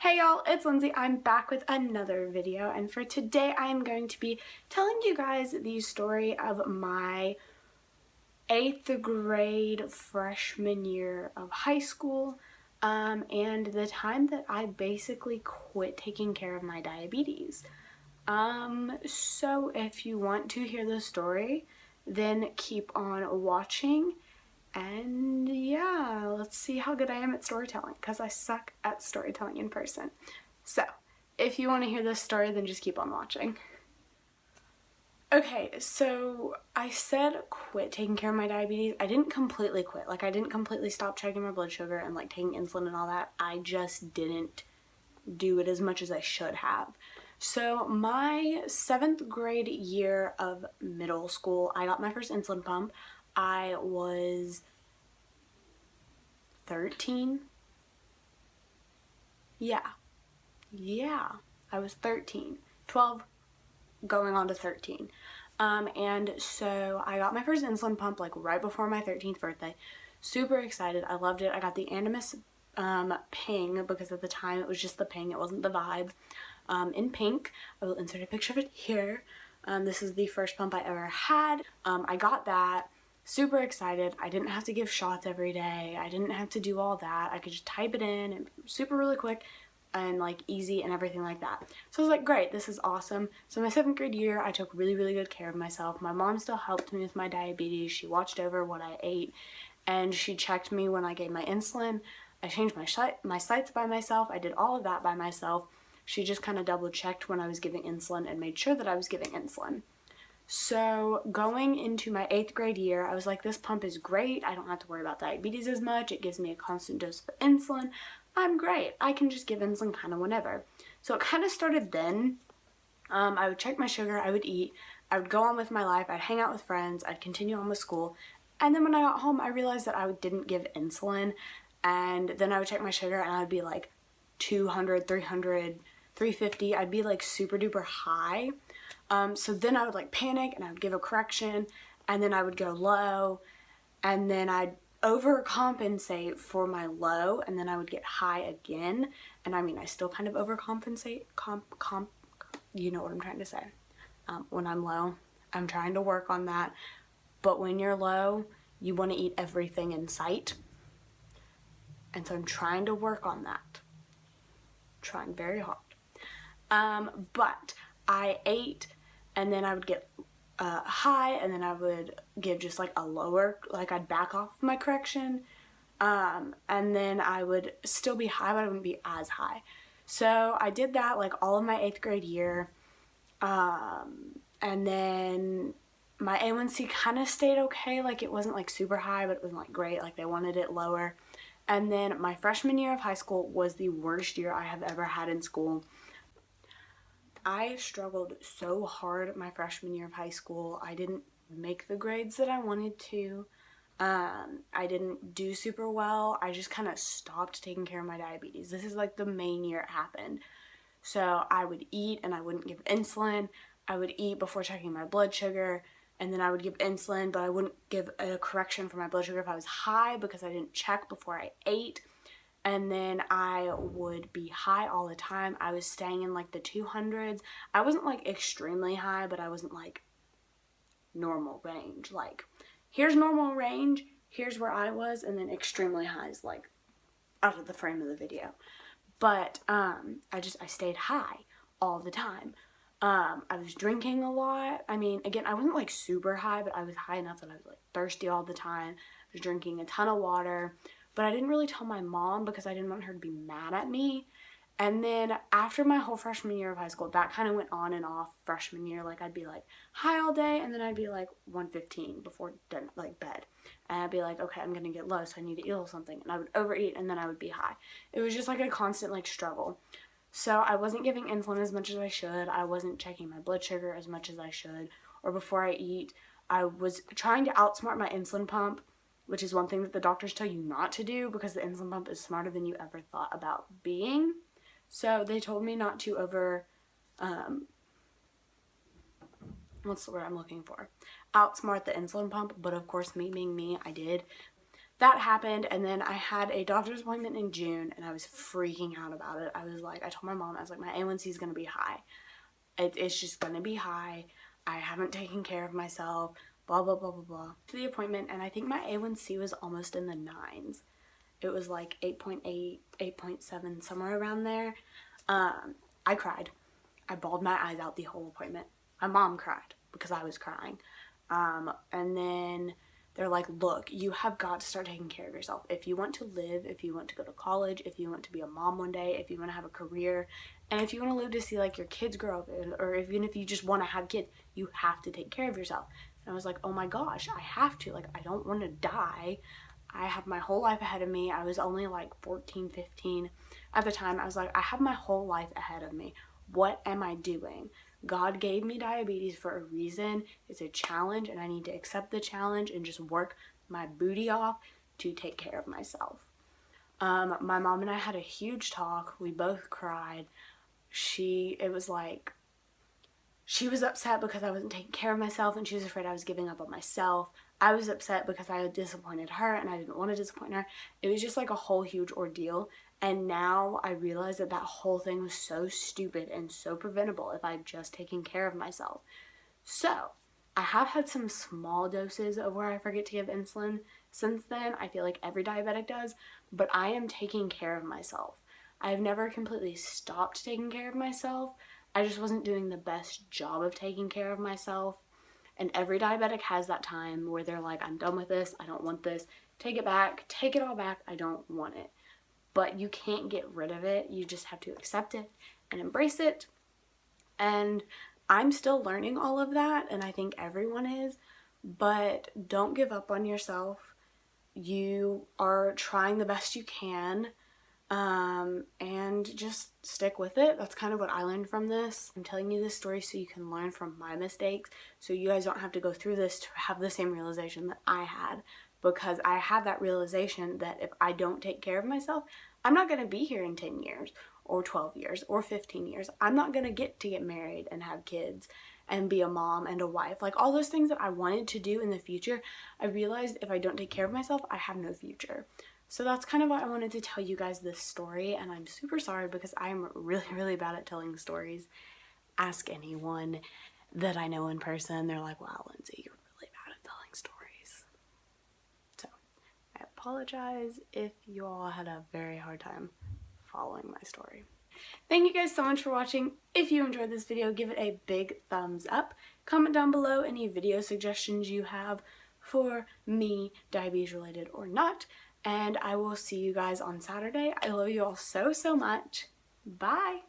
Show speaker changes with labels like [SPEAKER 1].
[SPEAKER 1] Hey y'all, it's Lindsay. I'm back with another video, and for today I am going to be telling you guys the story of my 8th grade freshman year of high school, and the time that I basically quit taking care of my diabetes. So if you want to hear the story, then keep on watching. And yeah, let's see how good I am at storytelling, because I suck at storytelling in person. So, if you want to hear this story, then just keep on watching. Okay, so I said quit taking care of my diabetes. I didn't completely quit. Like, I didn't completely stop checking my blood sugar and, like, taking insulin and all that. I just didn't do it as much as I should have. So, my 7th grade year of middle school, I got my first insulin pump. I was 13. Yeah, I was 13, 12 going on to 13. And so I got my first insulin pump like right before my 13th birthday. Super excited. I loved it. I got the Animus Ping, because at the time it was just the Ping, it wasn't the Vibe, in pink. I will insert a picture of it here. This is the first pump I ever had. I got that. Super excited. I didn't have to give shots every day. I didn't have to do all that. I could just type it in, and super really quick and like easy and everything like that. So I was like, great, this is awesome. So my 7th grade year, I took really, really good care of myself. My mom still helped me with my diabetes. She watched over what I ate, and she checked me when I gave my insulin. I changed my sites by myself. I did all of that by myself. She just kind of double checked when I was giving insulin and made sure that I was giving insulin. So going into my 8th grade year, I was like, this pump is great. I don't have to worry about diabetes as much. It gives me a constant dose of insulin. I'm great. I can just give insulin kind of whenever. So it kind of started then. I would check my sugar, I would eat, I would go on with my life, I'd hang out with friends, I'd continue on with school. And then when I got home, I realized that I didn't give insulin. And then I would check my sugar and I would be like 200, 300, 350. I'd be like super duper high. So then I would like panic and I would give a correction, and then I would go low, and then I'd overcompensate for my low, and then I would get high again. And I mean, I still kind of overcompensate, you know what I'm trying to say. When I'm low, I'm trying to work on that. But when you're low, you want to eat everything in sight. And so I'm trying to work on that. Trying very hard. But I ate, and then I would get high, and then I would give just like a lower, like I'd back off my correction, and then I would still be high, but I wouldn't be as high. So I did that like all of my 8th grade year, and then my A1C kind of stayed okay. Like it wasn't like super high, but it wasn't like great. Like they wanted it lower. And then my freshman year of high school was the worst year I have ever had in school. I struggled so hard my freshman year of high school. I didn't make the grades that I wanted to. I didn't do super well. I just kind of stopped taking care of my diabetes. This is like the main year it happened. So I would eat and I wouldn't give insulin. I would eat before checking my blood sugar, and then I would give insulin, but I wouldn't give a correction for my blood sugar if I was high because I didn't check before I ate. And then I would be high all the time. I was staying in like the 200s. I wasn't like extremely high, but I wasn't like normal range. Like, here's normal range, here's where I was, and then extremely high is like out of the frame of the video. But I stayed high all the time. I was drinking a lot. I mean, again, I wasn't like super high, but I was high enough that I was like thirsty all the time. I was drinking a ton of water. But I didn't really tell my mom because I didn't want her to be mad at me. And then after my whole freshman year of high school, that kind of went on and off freshman year. Like I'd be like high all day, and then I'd be like 115 before like bed. And I'd be like, okay, I'm going to get low, so I need to eat a little something. And I would overeat, and then I would be high. It was just like a constant like struggle. So I wasn't giving insulin as much as I should. I wasn't checking my blood sugar as much as I should. Or before I eat, I was trying to outsmart my insulin pump, which is one thing that the doctors tell you not to do because the insulin pump is smarter than you ever thought about being. So they told me not to what's the word I'm looking for? Outsmart the insulin pump, but of course, me being me, I did. that happened, and then I had a doctor's appointment in June, and I was freaking out about it. I was like, I told my mom, I was like, my A1C is going to be high. It's just going to be high. I haven't taken care of myself, blah, blah, blah, blah, blah. To the appointment, and I think my A1C was almost in the 9s. It was like 8.8, 8.7, somewhere around there. I cried. I bawled my eyes out the whole appointment. My mom cried because I was crying. And then they're like, look, you have got to start taking care of yourself. If you want to live, if you want to go to college, if you want to be a mom one day, if you want to have a career, and if you want to live to see like your kids grow up, or even if you just want to have kids, you have to take care of yourself. And I was like, oh my gosh, I have to. Like, I don't want to die. I have my whole life ahead of me. I was only like 14, 15 at the time. I was like, I have my whole life ahead of me. What am I doing? God gave me diabetes for a reason. It's a challenge, and I need to accept the challenge and just work my booty off to take care of myself. My mom and I had a huge talk. We both cried. It was like, she was upset because I wasn't taking care of myself, and she was afraid I was giving up on myself. I was upset because I had disappointed her, and I didn't want to disappoint her. It was just like a whole huge ordeal. And now I realize that that whole thing was so stupid and so preventable if I'd just taken care of myself. So I have had some small doses of where I forget to give insulin since then. I feel like every diabetic does, but I am taking care of myself. I've never completely stopped taking care of myself. I just wasn't doing the best job of taking care of myself. And every diabetic has that time where they're like, I'm done with this. I don't want this. Take it back. Take it all back. I don't want it. But you can't get rid of it. You just have to accept it and embrace it. And I'm still learning all of that, and I think everyone is. But don't give up on yourself. You are trying the best you can. And just stick with it. That's kind of what I learned from this. I'm telling you this story so you can learn from my mistakes, so you guys don't have to go through this to have the same realization that I had, because I had that realization that if I don't take care of myself, I'm not going to be here in 10 years or 12 years or 15 years. I'm not going to get married and have kids and be a mom and a wife. Like, all those things that I wanted to do in the future, I realized if I don't take care of myself, I have no future. So that's kind of why I wanted to tell you guys this story, and I'm super sorry because I'm really, really bad at telling stories. Ask anyone that I know in person. They're like, wow, Lindsay, you're really bad at telling stories. So I apologize if you all had a very hard time following my story. Thank you guys so much for watching. If you enjoyed this video, give it a big thumbs up. Comment down below any video suggestions you have for me, diabetes related or not. And I will see you guys on Saturday. I love you all so, so much. Bye.